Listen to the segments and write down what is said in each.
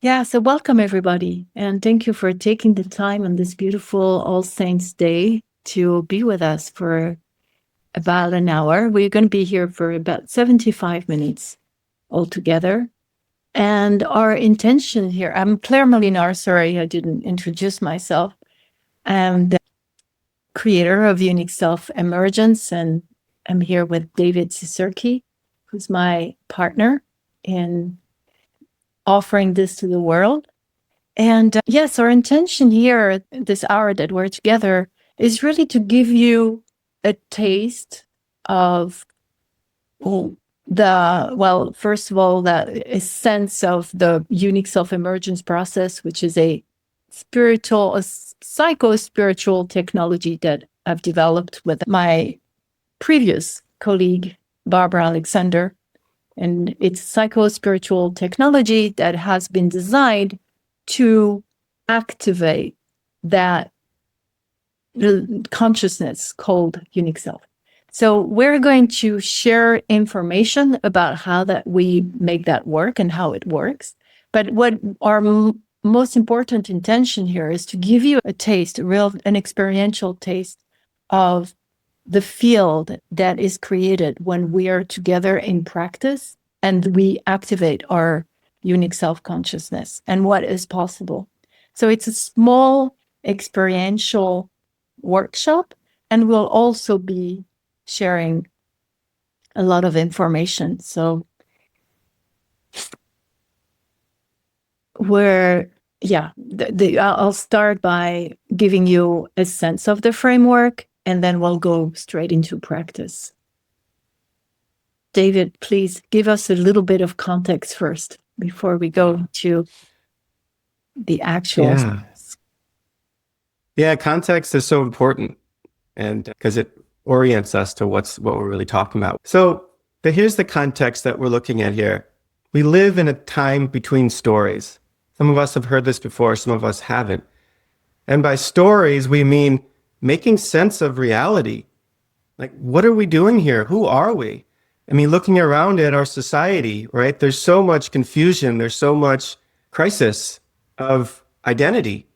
Yeah, so welcome everybody. And thank you for taking the time on this beautiful All Saints Day to be with us for about an hour. We're going to be here for about 75 minutes altogether. And our intention here, I'm Claire Molinar. Sorry, I didn't introduce myself. I'm the creator of Unique Self Emergence, and I'm here with David Cicerki, who's my partner in offering this to the world. And yes, our intention here, this hour that we're together, is really to give you a taste of first of all, a sense of the unique self-emergence process, which is a psycho-spiritual technology that I've developed with my previous colleague, Barbara Alexander. And it's psycho-spiritual technology that has been designed to activate that consciousness called unique self. So we're going to share information about how that we make that work and how it works. But what our most important intention here is to give you a taste, an experiential taste of the field that is created when we are together in practice and we activate our unique self-consciousness and what is possible. So it's a small experiential workshop, and we'll also be sharing a lot of information. So I'll start by giving you a sense of the framework, and then we'll go straight into practice. David, please give us a little bit of context first before we go to the actual. Yeah, context is so important, and because it orients us to what we're really talking about. So here's the context that we're looking at here. We live in a time between stories. Some of us have heard this before, some of us haven't. And by stories, we mean making sense of reality. Like, what are we doing here? Who are we? I mean, looking around at our society, right? There's so much confusion. There's so much crisis of identity,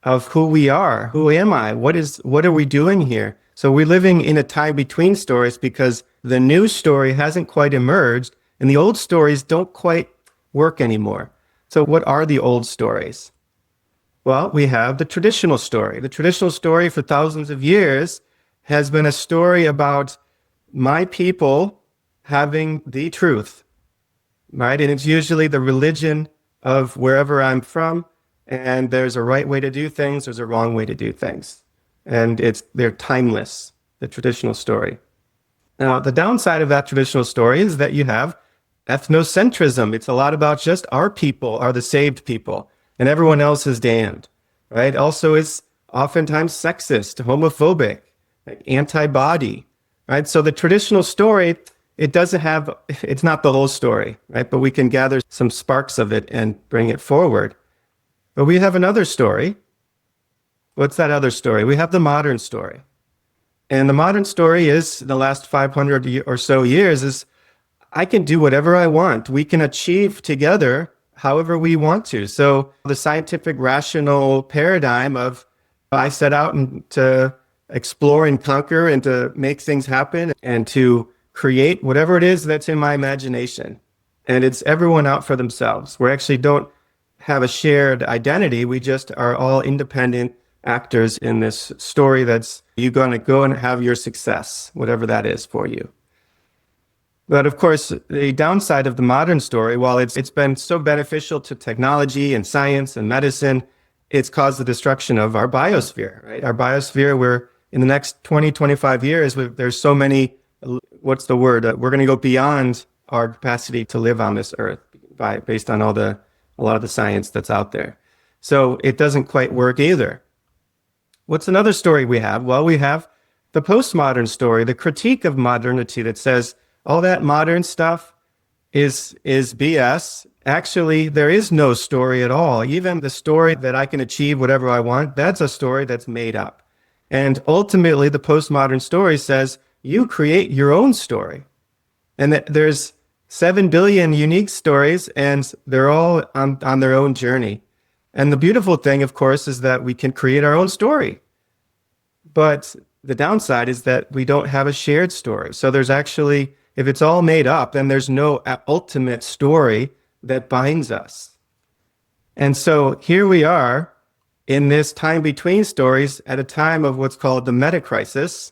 of who we are. Who am I? What are we doing here? So we're living in a time between stories because the new story hasn't quite emerged and the old stories don't quite work anymore. So what are the old stories? Well, we have the traditional story. The traditional story for thousands of years has been a story about my people having the truth, right? And it's usually the religion of wherever I'm from, and there's a right way to do things, there's a wrong way to do things. And they're timeless, the traditional story. Now, the downside of that traditional story is that you have ethnocentrism. It's a lot about just our people are the saved people, and everyone else is damned, right? Also, it's oftentimes sexist, homophobic, like anti-body, right? So the traditional story, it's not the whole story, right? But we can gather some sparks of it and bring it forward. But we have another story. What's that other story? We have the modern story. And the modern story is, the last 500 or so years, is I can do whatever I want. We can achieve together however we want to. So the scientific rational paradigm of I set out to explore and conquer and to make things happen and to create whatever it is that's in my imagination. And it's everyone out for themselves. We actually don't have a shared identity. We just are all independent actors in this story that's you're going to go and have your success, whatever that is for you. But of course, the downside of the modern story, while it's been so beneficial to technology and science and medicine, it's caused the destruction of our biosphere, right? Our biosphere, we're in the next 20, 25 years, there's so many, what's the word? We're going to go beyond our capacity to live on this earth based on a lot of the science that's out there. So it doesn't quite work either. What's another story we have? Well, we have the postmodern story, the critique of modernity that says all that modern stuff is BS. Actually, there is no story at all. Even the story that I can achieve whatever I want, that's a story that's made up. And ultimately, the postmodern story says you create your own story. And that there's 7 billion unique stories, and they're all on their own journey. And the beautiful thing, of course, is that we can create our own story. But the downside is that we don't have a shared story. So there's actually, if it's all made up, then there's no ultimate story that binds us. And so here we are in this time between stories at a time of what's called the meta crisis,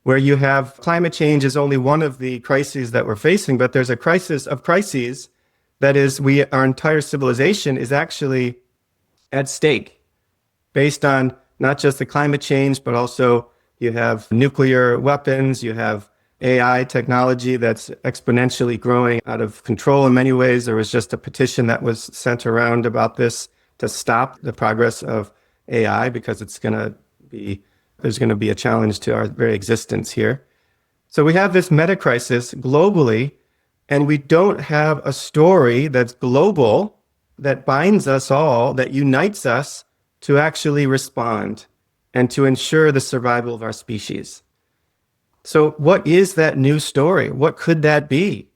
where you have climate change is only one of the crises that we're facing, but there's a crisis of crises that is, our entire civilization is actually at stake based on not just the climate change, but also you have nuclear weapons, you have AI technology that's exponentially growing out of control in many ways. There was just a petition that was sent around about this to stop the progress of AI because there's going to be a challenge to our very existence here. So we have this meta crisis globally, and we don't have a story that's global, that binds us all, that unites us to actually respond and to ensure the survival of our species. So what is that new story? What could that be?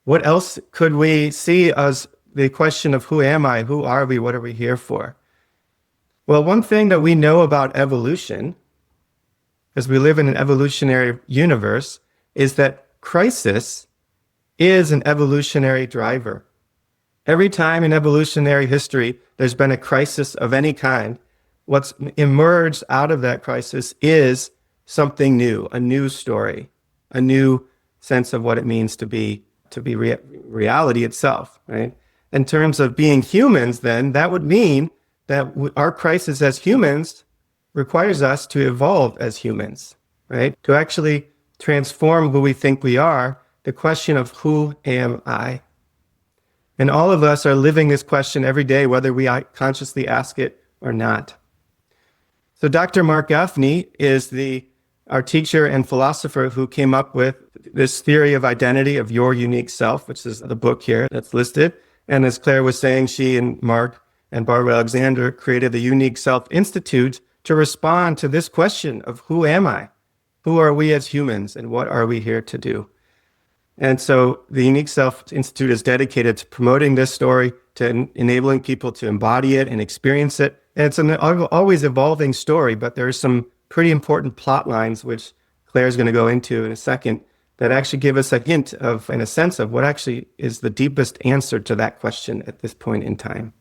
What else could we see as the question of who am I? Who are we? What are we here for? Well, one thing that we know about evolution, as we live in an evolutionary universe, is that crisis is an evolutionary driver. Every time in evolutionary history there's been a crisis of any kind, what's emerged out of that crisis is something new, a new story, a new sense of what it means to be reality itself, right? In terms of being humans, then, that would mean that our crisis as humans requires us to evolve as humans, right? To actually transform who we think we are, the question of who am I? And all of us are living this question every day, whether we consciously ask it or not. So Dr. Marc Gafni is our teacher and philosopher who came up with this theory of identity, of your unique self, which is the book here that's listed. And as Claire was saying, she and Mark and Barbara Alexander created the Unique Self Institute to respond to this question of who am I? Who are we as humans, and what are we here to do? And so the Unique Self Institute is dedicated to promoting this story, to enabling people to embody it and experience it. And it's an always evolving story, but there are some pretty important plot lines, which Claire is going to go into in a second, that actually give us a hint of, and a sense of, what actually is the deepest answer to that question at this point in time.